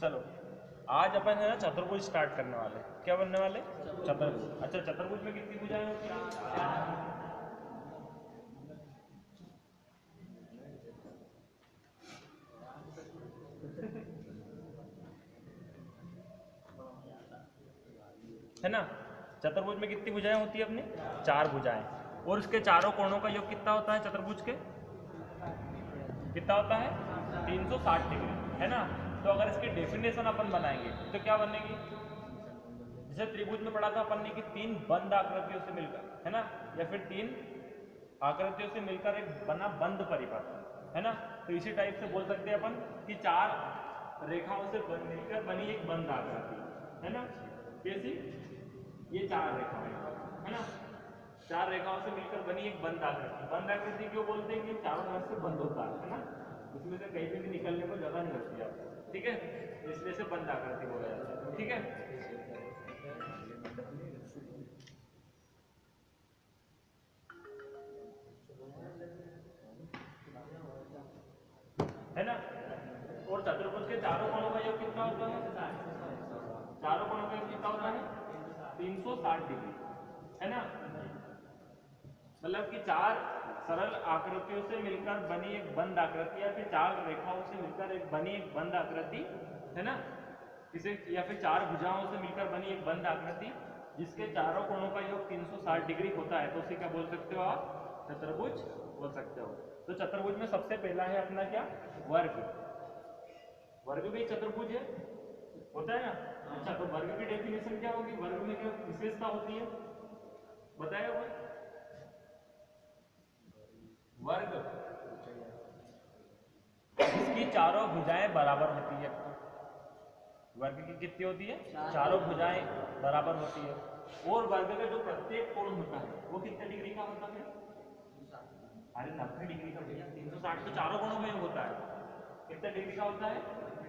चलो आज अपन है ना चतुर्भुज स्टार्ट करने वाले। क्या बनने वाले? चतुर्भुज। अच्छा, चतुर्भुज में कितनी भुजाएं होती हैं? है ना, चतुर्भुज में कितनी भुजाएं होती है अपनी? 4 भुजाएं। और उसके चारों कोणों का योग कितना होता है चतुर्भुज के? कितना होता है? 360 डिग्री, है ना। तो अगर इसकी डेफिनेशन अपन बनाएंगे तो क्या बनेगी? जैसे त्रिभुज में पढ़ा था अपन ने कि 3 बंद आकृतियों से मिलकर, है ना, या फिर 3 आकृतियों से मिलकर एक बना बंद परिपथ, है ना। तो इसी टाइप से बोल सकते हैं अपन कि 4 रेखाओं से मिलकर बनी एक बंद आकृति, है ना। कैसी? ये 4 रेखाएं, है ना, 4 रेखाओं से मिलकर बनी एक बंद आकृति। बंद आकृति क्यों बोलते हैं? कि चारों तरफ से बंद होता है ना, उसमें से कहीं भी निकलने को जगह नहीं लगती आपको, ठीक है, इसलिए से बंद आकृति बोला जाता है, ठीक है। है ना। और चतुर्भुज के चारों कोणों का योग कितना होता है? चारों कोणों का योग कितना होता है? 360 डिग्री, है ना। मतलब कि 4 सरल आकृतियों से मिलकर बनी एक बंद आकृति, या फिर 4 रेखाओं से मिलकर एक बनी एक बंद आकृति, है ना, इसे, या फिर 4 भुजाओं से मिलकर बनी एक बंद आकृति जिसके चारों कोणों का योग 360 डिग्री होता है, तो उसे क्या बोल सकते हो आप? चतुर्भुज बोल सकते हो। तो चतुर्भुज में सबसे पहला है अपना क्या? वर्ग। वर्ग भी चतुर्भुज है, होता है ना। अच्छा, तो वर्ग की डेफिनेशन क्या होगी? वर्ग में क्या विशेषता होती है, बताएगा कोई? वर्ग इसकी चारों भुजाएं बराबर होती है। वर्ग की कितनी होती है? चारों भुजाएं बराबर होती है। और वर्ग का जो प्रत्येक कोण होता है वो कितने डिग्री का होता है? अरे 90 डिग्री का। 360 तो चारों कोणों में होता है, कितने डिग्री का होता है?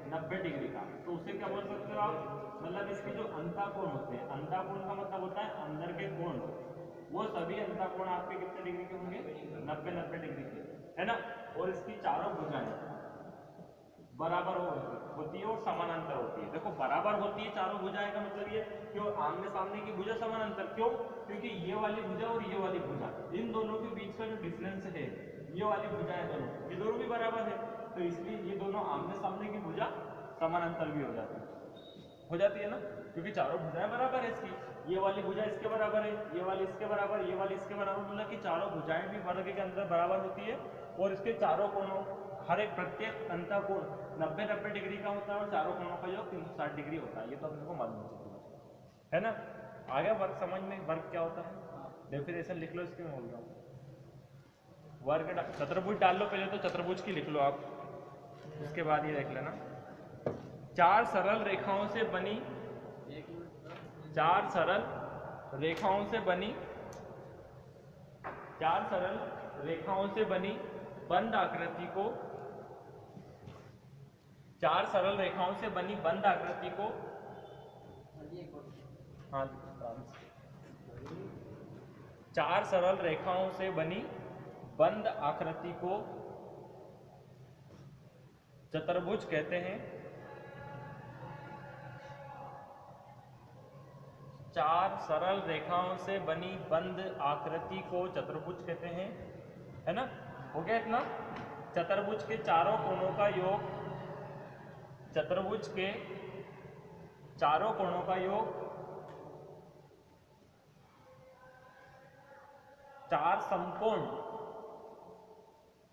90 डिग्री का। तो उसे क्या बोल सकते हो आप? मतलब इसके जो अंताकोण होते हैं, अंताकोण का मतलब होता है अंदर के कोण, वो सभी अंताकोण आपके कितने डिग्री के होंगे? 90 डिग्री के, है ना। और इसकी चारों भुजाएं बराबर होती है और समानांतर होती है। देखो, बराबर होती है चारों भुजाएं का मतलब ये क्यों? आमने सामने की भुजा समानांतर क्यों? क्योंकि ये वाली भुजा और ये वाली भुजा, इन दोनों के बीच का जो डिफरेंस है, ये वाली भुजाएं दोनों, ये दोनों भी बराबर है, तो इसलिए ये दोनों आमने सामने की भुजा समानांतर भी हो जाती है ना, क्योंकि चारों भुजाएं बराबर है इसकी। ये वाली भुजा इसके बराबर है, ये वाली इसके बराबर, ये वाली इसके बराबर, मतलब कि चारों भुजाएं भी वर्ग के अंदर बराबर होती है। और इसके चारों कोणों, हर एक प्रत्येक अंतःकोण 90 डिग्री का होता है और चारों कोणों का योग 360 डिग्री होता है। ये तो अपने को मालूम है ना। आगे वर्ग समझ में, वर्ग क्या होता है? डेफिनेशन लिख लो इसकी, मैं बोल रहा हूँ। वर्ग चतुर्भुज डाल लो पहले, तो चतुर्भुज की लिख लो आप, उसके बाद ये देख लेना। 4 सरल रेखाओं से बनी, 4 सरल रेखाओं से बनी, 4 सरल रेखाओं से बनी बंद आकृति को, 4 सरल रेखाओं से बनी बंद आकृति को, हाँ, 4 सरल रेखाओं से बनी बंद आकृति को चतुर्भुज कहते हैं। 4 सरल रेखाओं से बनी बंद आकृति को चतुर्भुज कहते हैं, है ना। हो गया इतना। चतुर्भुज के चारों कोणों का योग, चतुर्भुज के चारों कोणों का योग 4 समकोण,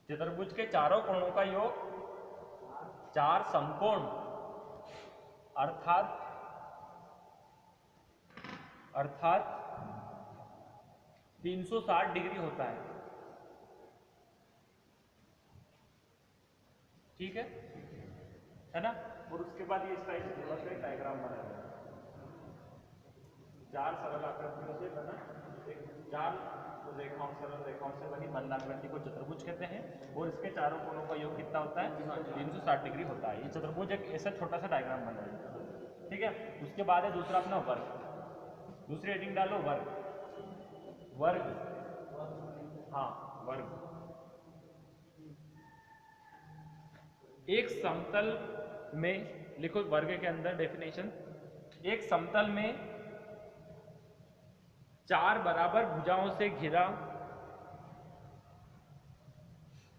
चतुर्भुज के चारों कोणों का योग 4 समकोण अर्थात 360 डिग्री होता है, ठीक है ना। और उसके बाद ये इस टाइप से थोड़ा सा डायग्राम बनाया, 4 सरल आकृतियों से बना एक 4 रेखाओं, सरल रेखाओं से बनी बंद आकृति को चतुर्भुज कहते हैं। और इसके चारों कोणों का योग कितना होता है? 360 डिग्री होता है। ये चतुर्भुज एक ऐसा छोटा सा डायग्राम बना है, ठीक है। उसके बाद है दूसरा अपना वर्ग। दूसरी हेडिंग डालो वर्ग। वर्ग, हाँ, वर्ग। एक समतल में, लिखो वर्ग के अंदर डेफिनेशन, एक समतल में चार बराबर भुजाओं से घिरा,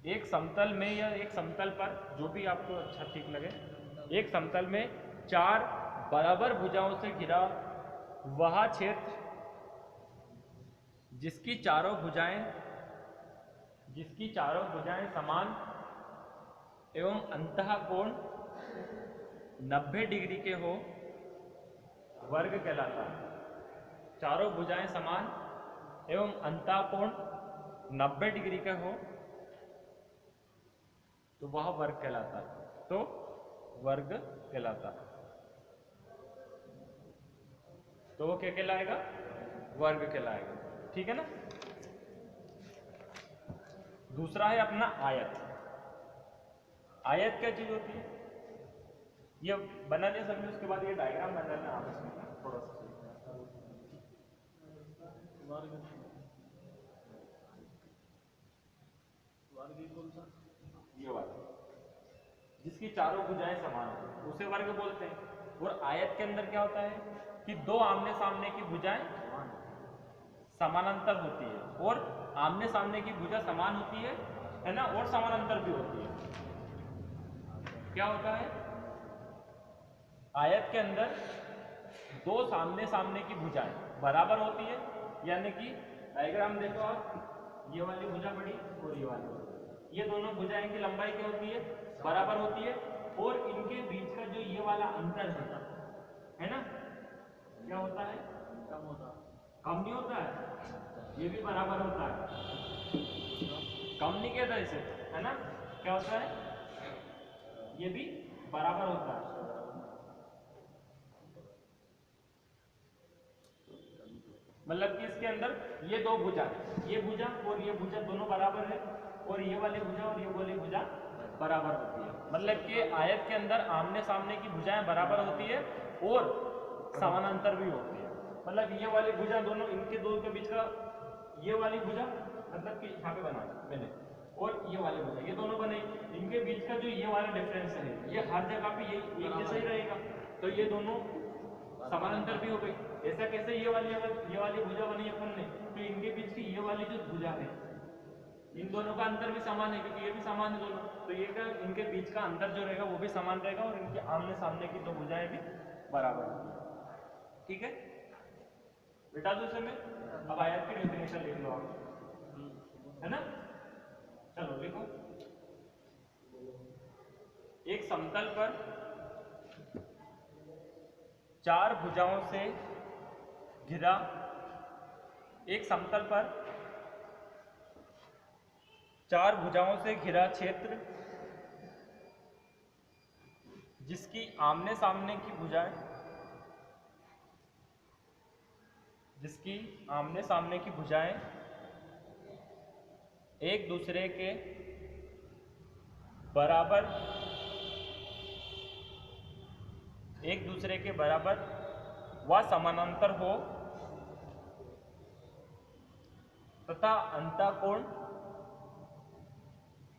एक समतल में या एक समतल पर, जो भी आपको अच्छा ठीक लगे, एक समतल में चार बराबर भुजाओं से घिरा वह क्षेत्र जिसकी चारों भुजाएं समान एवं अंतःकोण 90 डिग्री के हो, वर्ग कहलाता है। चारों भुजाएं समान एवं अंतःकोण 90 डिग्री का हो तो वह वर्ग कहलाता है, तो वर्ग कहलाता है। तो वो क्या कहलाएगा? वर्ग कहलाएगा। ठीक है ना। दूसरा है अपना आयत। आयत क्या चीज होती है? ये बना लिया सबने, उसके बाद ये डायग्राम बना लेना आप इसमें थोड़ा सा। ये वाला जिसकी चारों भुजाएं समान हो उसे वर्ग बोलते हैं। और आयत के अंदर क्या होता है कि दो आमने सामने की भुजाएं समानांतर होती है, और आमने सामने की भुजा समान होती है ना, और समानांतर भी होती है। क्या होता है? आयत के अंदर दो सामने सामने की भुजाएं बराबर होती है, यानी कि डायग्राम देखो आप, ये वाली भुजा बड़ी और ये वाली, ये दोनों भुजाएं की लंबाई क्या होती है? बराबर होती है, और इनके बीच का जो ये वाला अंतर है ना, क्या होता है? कम नहीं होता है, ये भी बराबर होता है। कम नहीं कहता इसे, है ना, क्या होता है? ये भी बराबर होता है। मतलब कि इसके अंदर ये दो भुजा, ये भुजा और ये भुजा दोनों बराबर है, और ये वाली भुजा और ये वाली भुजा बराबर होती है। मतलब कि आयत के अंदर आमने सामने की भुजाएं बराबर होती है और समानांतर भी होती है। मतलब ये वाली भुजा दोनों, इनके दो के बीच का ये वाली भुजा, मतलब कि यहाँ पे बना मैंने, और ये वाली भुजा, ये दोनों बने, इनके बीच का जो ये वाला डिफरेंस है, ये हर जगह पे ये एक जैसा ही रहेगा, तो ये दोनों समानांतर भी हो गई। ऐसा कैसे? ये वाली, अगर ये वाली भुजा बनी अपन ने, तो इनके बीच की ये वाली जो भुजा है, इन दोनों का अंतर भी समान है, क्योंकि ये भी समान है दोनों, तो ये का इनके बीच का अंतर जो रहेगा वो भी समान रहेगा, और इनके आमने सामने की दो भुजाएं भी बराबर होंगी। ठीक है, बेटा दूसरे में अब आयत की डेफिनेशन लिख लो आप, है ना। चलो लिखो, एक समतल पर चार भुजाओं से घिरा, एक समतल पर चार भुजाओं से घिरा क्षेत्र जिसकी आमने सामने की भुजाएं, जिसकी आमने सामने की भुजाएं एक दूसरे के बराबर, एक दूसरे के बराबर व समानांतर हो तथा अंतःकोण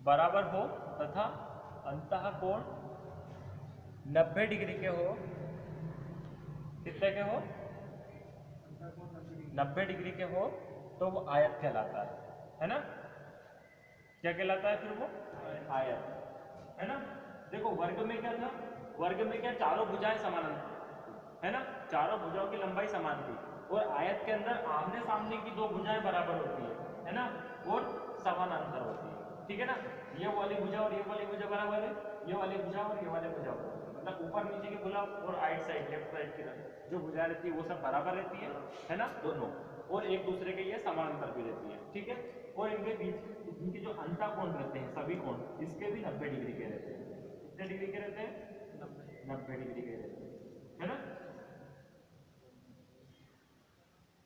बराबर हो, तथा अंतःकोण 90 डिग्री के हो। कितने के हो? 90 डिग्री के हो, तो वो आयत कहलाता है ना। क्या कहलाता है फिर वो? आयत, है ना। देखो वर्ग में क्या था? वर्ग में क्या? चारों भुजाएं समानांतर, है ना, चारों भुजाओं की लंबाई समान थी, और आयत के अंदर आमने सामने की दो भुजाएं बराबर होती है ना, और समानांतर होती है। ठीक है ना, ये वाली भुजा और ये वाली भुजा बराबर है, ये वाली भुजा और ये वाली भुजा, मतलब ऊपर नीचे की भुजा और राइट साइड लेफ्ट साइड की जो भुजा रहती है वो सब बराबर रहती है ना, दोनों, और एक दूसरे के ये समानांतर भी रहती है। ठीक है, और इनके बीच इनके जो अंतःकोण रहते हैं, सभी कोण इसके भी 90 डिग्री के रहते हैं। कितने डिग्री के रहते हैं? 90 डिग्री के रहते हैं, है ना।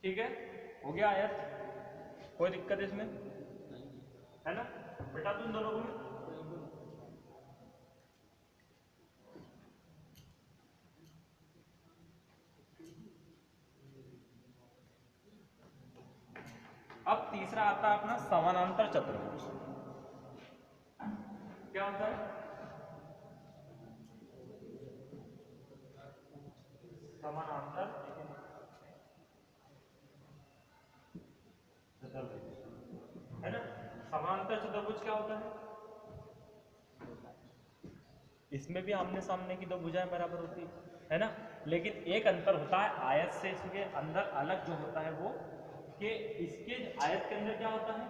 ठीक है, हो गया आयत, कोई दिक्कत इसमें, है ना। बेटा तुम दोनों को अब तीसरा आता है अपना समानांतर चतुर्भुज। क्या होता है? समानांतर चतुर्भुज, है ना। समानांतर चतुर्भुज क्या होता है? इसमें भी आमने सामने की दो भुजाएं बराबर होती है ना, लेकिन एक अंतर होता है आयत से इसके अंदर अलग जो होता है वो, कि इसके आयत के अंदर क्या होता है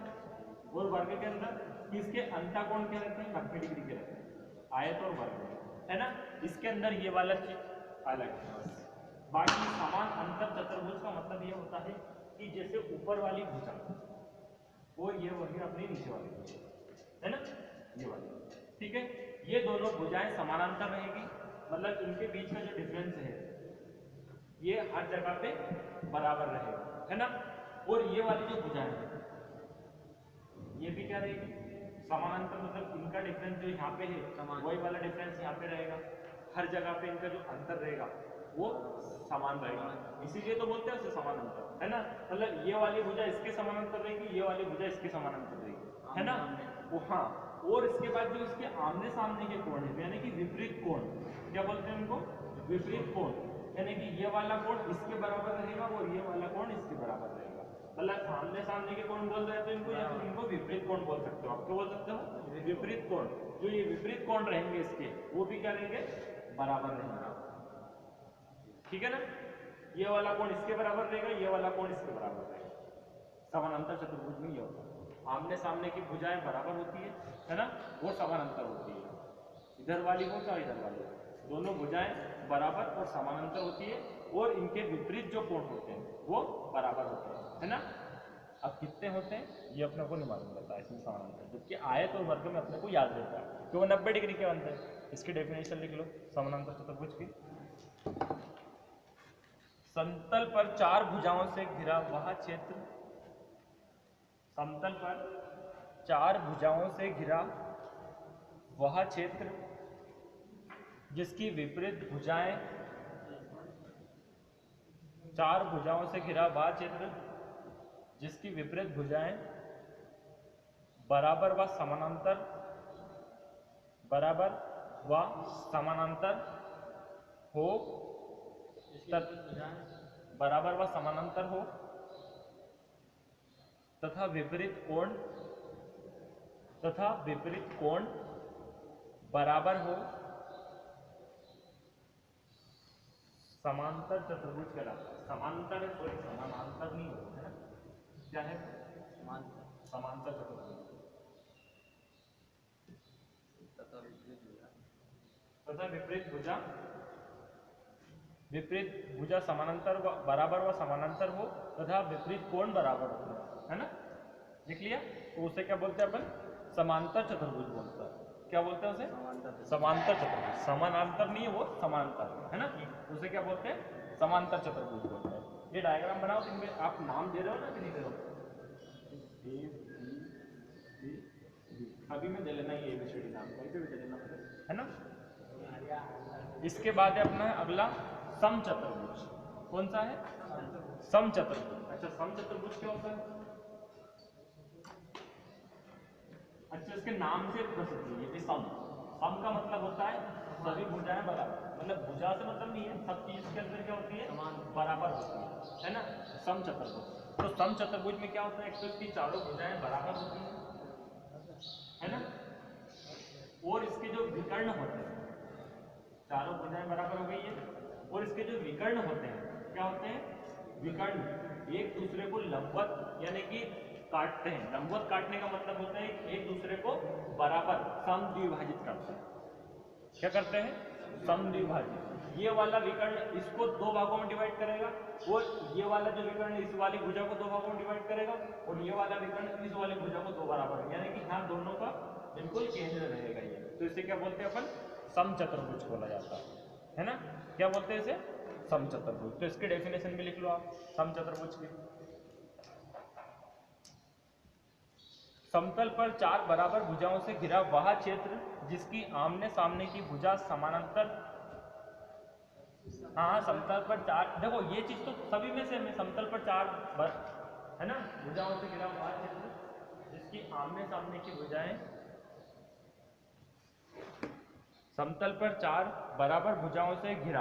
और वर्ग के अंदर इसके अंतःकोण क्या रहते हैं? 90 डिग्री के रहते हैं, आयत और वर्ग, है ना। इसके अंदर ये वाला चीज अलग है। बाकी समान अंतर चतुर्भुज का मतलब ये होता है कि जैसे ऊपर वाली भुजा और ये वही अपनी नीचे वाली भुजा, है ना, ये वाली, ठीक है। ये दोनों भुजाएं समानांतर रहेगी, मतलब इनके बीच का जो डिफरेंस है ये हर जगह पे बराबर रहेगा, है ना। और ये वाली जो भुजाएं हैं ये भी क्या रहेगी? समानांतर, मतलब इनका डिफरेंस जो यहाँ पे है वही वाला डिफरेंस यहाँ पे रहेगा, हर जगह पे इनका जो अंतर रहेगा वो समान रहेगा, इसीलिए तो बोलते हैं उसे समानांतर, है ना। मतलब ये वाली भुजा इसके समानांतर रहेगी, ये वाली भुजा इसके समानांतर रहेगी, है ना। वो हाँ, और इसके बाद जो इसके आमने सामने के कोण है यानी कि विपरीत कोण, क्या बोलते हैं उनको? विपरीत कोण, यानी कि ये वाला कोण इसके बराबर रहेगा और ये वाला कोण इसके बराबर रहेगा। मतलब आमने सामने के कोण बोल रहे हैं तो इनको, या फिर इनको विपरीत कोण बोल सकते हो, आप क्या बोल सकते हो? विपरीत कोण। जो ये विपरीत कोण रहेंगे इसके, वो भी क्या रहेंगे? बराबर रहेंगे, ठीक है ना। ये वाला कोण इसके बराबर रहेगा, ये वाला कोण इसके बराबर रहेगा। समानांतर चतुर्भुज में ये होता है, आमने सामने की भुजाएं बराबर होती है ना, वो समानांतर होती है। इधर वाली हो चाहे इधर वाली, दोनों भुजाएं बराबर और समानांतर होती है, और इनके विपरीत जो कोण होते हैं वो बराबर होते हैं, है ना। अब कितने होते हैं ये अपने को नहीं मालूम रहता है इसमें समानांतर, जबकि आयत और वर्ग में अपने को याद रहता है कि वो 90 डिग्री के बनते हैं। इसकी डेफिनेशन लिख लो समानांतर चतुर्भुज की। समतल पर चार भुजाओं से घिरा वह क्षेत्र, समतल पर चार भुजाओं से घिरा वह क्षेत्र जिसकी विपरीत भुजाएं, चार भुजाओं से घिरा वह क्षेत्र जिसकी विपरीत भुजाएं बराबर व समानांतर, बराबर व समानांतर हो, बराबर व समानांतर हो तथा विपरीत कोण, तथा विपरीत कोण बराबर हो, समांतर चतुर्भुज कहलाता है। समांतर है, सॉरी समानांतर नहीं होता है ना, क्या है? समांतर चतुर्भुज तथा विपरीत भुजा, विपरीत भुजा समानांतर व बराबर व समानांतर हो तथा विपरीत कोण बराबर हो, है ना। लिख लिया। तो उसे क्या बोलते हैं अपन? समांतर चतुर्भुज बोलते हैं। क्या बोलते हैं उसे? समांतर चतुर्भुज। समानांतर नहीं है वो, समांतर, है ना। उसे क्या बोलते हैं? समांतर चतुर्भुज बोलते हैं। ये डायग्राम बनाओ, इनमें आप नाम दे रहे हो ना कि नहीं दे रहे हो? अभी में दे लेना ये ABCD नाम, कहीं पे भी दे लेना, है ना। इसके बाद है अपना अगला समचतुर्भुज। कौन सा है? समचतुर्भुज। अच्छा, समचतुर्भुज क्या होता है? अच्छा, इसके नाम से प्रसिद्ध है ये सम। सम का मतलब होता है सभी भुजाएं बराबर, मतलब भुजा से मतलब नहीं है, सब चीज के अंदर क्या होती है? बराबर होती है ना। समचतुर्भुज। तो समचतुर्भुज में क्या होता है? एक तो इसकी चारों भुजाएं बराबर होती है ना, और इसके जो विकर्ण होते हैं, चारों भुजाएं बराबर हो गई है, और इसके जो विकर्ण होते हैं क्या होते हैं? विकर्ण एक दूसरे को लंबवत यानी कि काटते हैं। लंबवत काटने का मतलब होता है एक दूसरे को बराबर समद्विभाजित करते हैं। क्या करते हैं? समद्विभाजित। ये वाला विकर्ण इसको दो भागों में डिवाइड करेगा, और ये वाला जो विकर्ण इस वाली भुजा को दो भागों में डिवाइड करेगा, और ये वाला विकर्ण इस वाली भुजा को दो बराबर, यानी कि यहाँ दोनों का बिल्कुल केंद्र रहेगा ये। तो इसे क्या बोलते हैं अपन? समचतुर्भुज बोला जाता है ना। क्या बोलते हैं इसे? समचतुर्भुज। तो इसकी डेफिनेशन भी लिख लो आप समचतुर्भुज की। समतल पर चार बराबर भुजाओं से घिरा वह क्षेत्र जिसकी आमने सामने की भुजा समानांतर, हाँ समतल पर चार, देखो ये चीज तो सभी में से, समतल पर चार है ना भुजाओं से घिरा वह क्षेत्र आमने सामने की भुजाएं समतल पर चार बराबर भुजाओं से घिरा,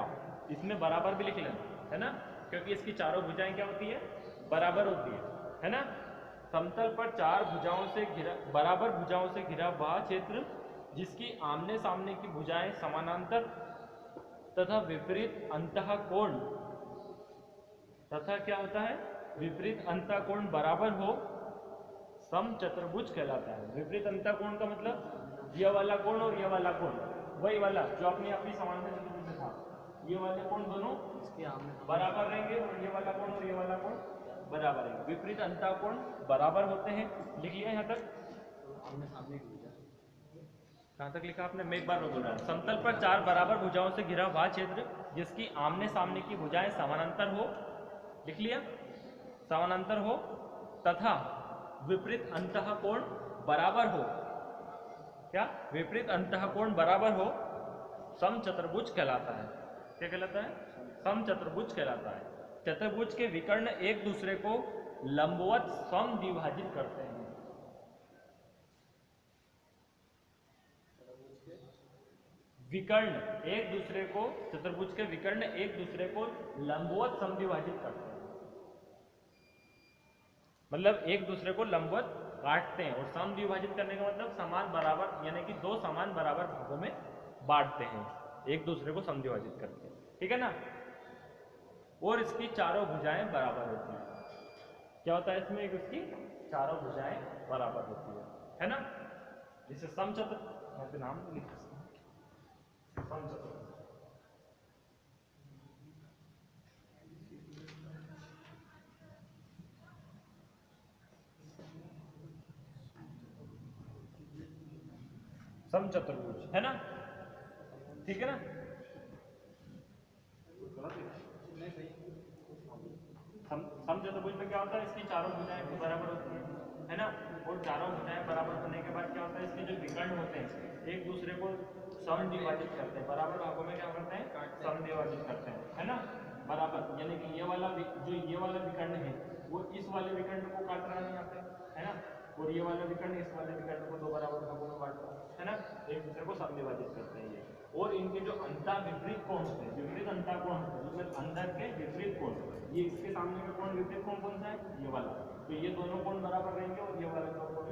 इसमें बराबर भी लिख लेना है ना, क्योंकि इसकी चारों भुजाएं क्या होती है, बराबर होती है ना। समतल पर चार भुजाओं से घिरा, बराबर भुजाओं से घिरा वह क्षेत्र जिसकी आमने सामने की भुजाएं समानांतर तथा विपरीत अंतःकोण तथा क्या होता है, विपरीत अंतःकोण बराबर हो, समचतुर्भुज कहलाता है। विपरीत अंतःकोण का मतलब ये वाला कोण और ये वाला कोण, वही वाला जो अपनी समांतर चतुर्भुज में था, ये वाले कोण दोनों बराबर रहेंगे और ये वाला कोण और ये वाला कोण बराबर है। विपरीत अंतःकोण बराबर होते हैं। लिख लिया यहाँ तक, आमने सामने की भुजा कहाँ तक लिखा आपने, मैं एक बार बोल रहा हूँ। समतल पर चार बराबर भुजाओं से घिरा वह क्षेत्र जिसकी आमने सामने की भुजाएं समानांतर हो, लिख लिया, समानांतर हो तथा विपरीत अंतःकोण बराबर हो, क्या, विपरीत अंतःकोण बराबर हो, समचतुर्भुज कहलाता है। क्या कहलाता है, समचतुर्भुज कहलाता है। चतुर्भुज के विकर्ण एक दूसरे को लंबवत समद्विभाजित करते हैं। विकर्ण एक दूसरे को, चतुर्भुज के विकर्ण एक दूसरे को लंबवत समद्विभाजित करते हैं, मतलब एक दूसरे को लंबवत काटते हैं। और समद्विभाजित करने का मतलब समान बराबर, यानी कि दो समान बराबर भागों में बांटते हैं, एक दूसरे को समद्विभाजित करते हैं, ठीक है ना। और इसकी चारों भुजाएं बराबर होती हैं। क्या होता है इसमें, एक इसकी चारों भुजाएं बराबर होती है ना। जिसे समचतुर, यहाँ पे नाम लिख समचतुर, समचतुर्भुज है ना, ठीक है ना। समचतुर्भुज में क्या होता है, इसकी चारों भुजाएं भी बराबर होती है ना। और चारों भुजाएं बराबर होने के बाद क्या होता है, इसके जो विकर्ण होते हैं एक दूसरे को समद्विभाजित करते हैं, बराबर भागों में क्या करते हैं, समद्विभाजित करते हैं, है ना, बराबर। यानी कि ये वाला जो ये वाला विकर्ण है वो इस वाले विकर्ण को काट रहा है यहाँ पे, है ना, और ये वाला विकर्ण इस वाले विकर्ण को दो बराबर भागों में बांट रहा है ना, एक दूसरे को समद्विभाजित करते हैं ये। और इनके जो अंतर विपरीत कोण होते हैं, विपरीत अंतःकोण होते हैं, जिसमें अंदर के विपरीत कोण, ये इसके सामने का कोण विपरीत कोण कौन सा है, ये वाला, तो ये दोनों कोण बराबर रहेंगे और ये वाले दोनों कोण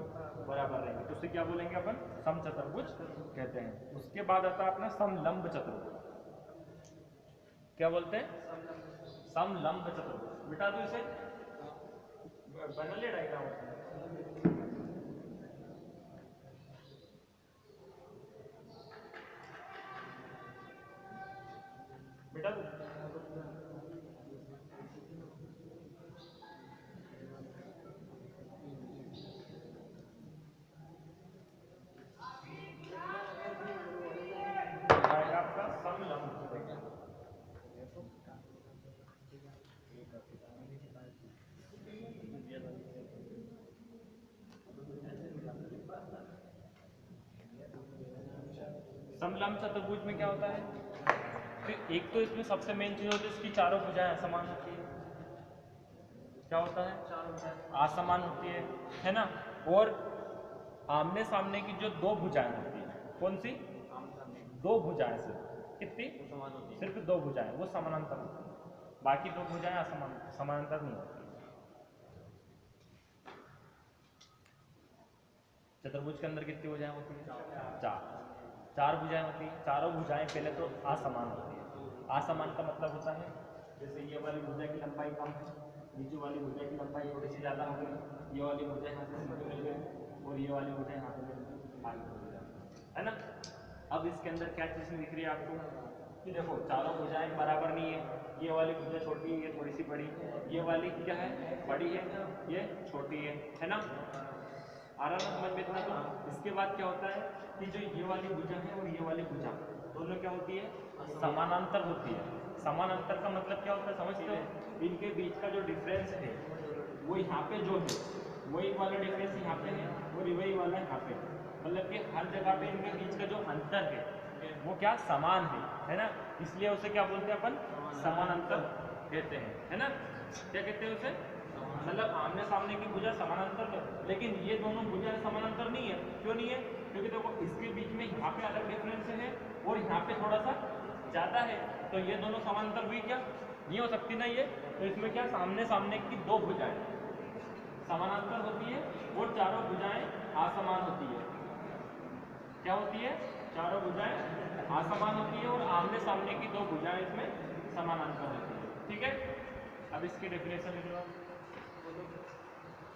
बराबर रहेंगे, तो उससे क्या बोलेंगे अपन, समचतुर्भुज कहते हैं। उसके बाद आता है अपना समलंब चतुर्भुज। क्या बोलते हैं, समलंब चतुर्भुज। मिटा दो इसे, बना ले डायग्राम, बेटा आपका समलंब, समलंब चतुर्भुज में क्या होता है, फिर एक तो इसमें सबसे मेन चीज होती है इसकी चारों भुजाएं असमान होती है। क्या होता है, चारों भुजाएं असमान होती है ना। और आमने सामने की जो दो भुजाएं होती है, कौन सी, दो भुजाएं, सिर्फ कितनी, सिर्फ दो भुजाएं, वो समानांतर होती है, बाकी दो भुजाएं असमान, समानांतर नहीं होती। चतुर्भुज के अंदर कितनी भुजाएं होती है, चार, चार भुजाएं होती हैं। चारों भुजाएं पहले तो असमान होती है। असमान का मतलब होता है जैसे ये वाली भुजा की लंबाई कम है, नीचे वाली भुजा की लंबाई थोड़ी सी ज़्यादा हो गई, ये वाली भुजा यहाँ से सीधे मिल गई और ये वाली भुजा यहाँ से मिल गई, आगे हो गई, है ना। अब इसके अंदर क्या चीज़ दिख रही है आपको कि देखो चारों भुजाएं बराबर नहीं है, ये वाली भुजा छोटी है, ये थोड़ी सी बड़ी, ये वाली क्या है, बड़ी है, ये छोटी है ना। आ रहा ना समझ में इतना। तो इसके बाद क्या होता है कि जो ये वाली भुजा है और ये वाली भुजा दोनों क्या होती है, समानांतर होती है। समानांतर का मतलब क्या होता है समझते हो, इनके बीच का जो डिफरेंस है वो यहाँ पे जो है वही वाला डिफरेंस यहाँ पे है और वही वाला यहाँ पे, मतलब कि हर जगह पे इनके बीच का जो अंतर है वो क्या समान है ना। इसलिए उसे क्या बोलते हैं अपन, समानांतर कहते हैं, है ना। क्या कहते हैं उसे, मतलब आमने सामने की भुजा समानांतर है, लेकिन ये दोनों भुजाएं समानांतर नहीं है। क्यों नहीं है? क्योंकि देखो इसके बीच में यहाँ पे अलग डिफरेंस है और यहाँ पे थोड़ा सा ज़्यादा है, तो ये दोनों समानांतर हुई क्या? नहीं हो सकती ना ये। तो इसमें क्या, सामने सामने की दो भुजाएं समानांतर होती है और चारों भुजाएं असमान होती है। क्या होती है? चारों भुजाएं असमान होती है और आमने सामने की दो भुजाएं इसमें समानांतर होती है। ठीक है, अब इसकी डेफिनेशन लिख लो।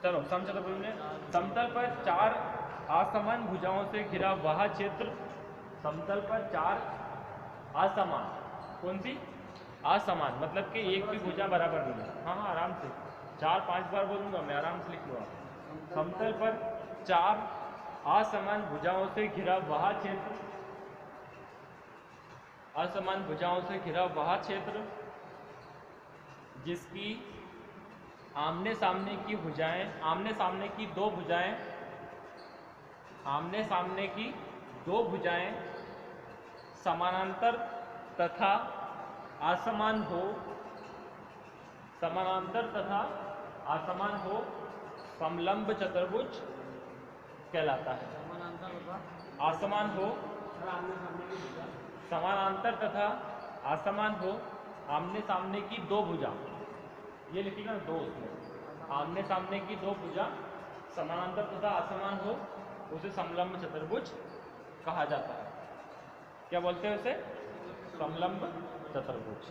चलो समचतुर्भुज में समतल पर चार असमान भुजाओं से घिरा वह क्षेत्र, समतल पर चार असमान, कौन सी? असमान मतलब कि एक भी भुजा बराबर नहीं है। हाँ हाँ आराम से 4-5 बार बोलूंगा मैं, आराम से लिख लो आप। समतल पर चार असमान भुजाओं से घिरा वह क्षेत्र, असमान भुजाओं से घिरा वह क्षेत्र जिसकी आमने सामने की भुजाएं, आमने सामने की दो भुजाएं, आमने सामने की दो भुजाएं समानांतर तथा असमान हो, समानांतर तथा असमान हो, समलंब चतुर्भुज कहलाता है। असमान हो, समानांतर तथा असमान हो, आमने सामने की दो भुजा, ये लिखिएगा दो, उसमें आमने सामने की दो भुजा समानांतर तथा असमान हो, उसे समलंब चतुर्भुज कहा जाता है। क्या बोलते हैं उसे? समलंब चतुर्भुज।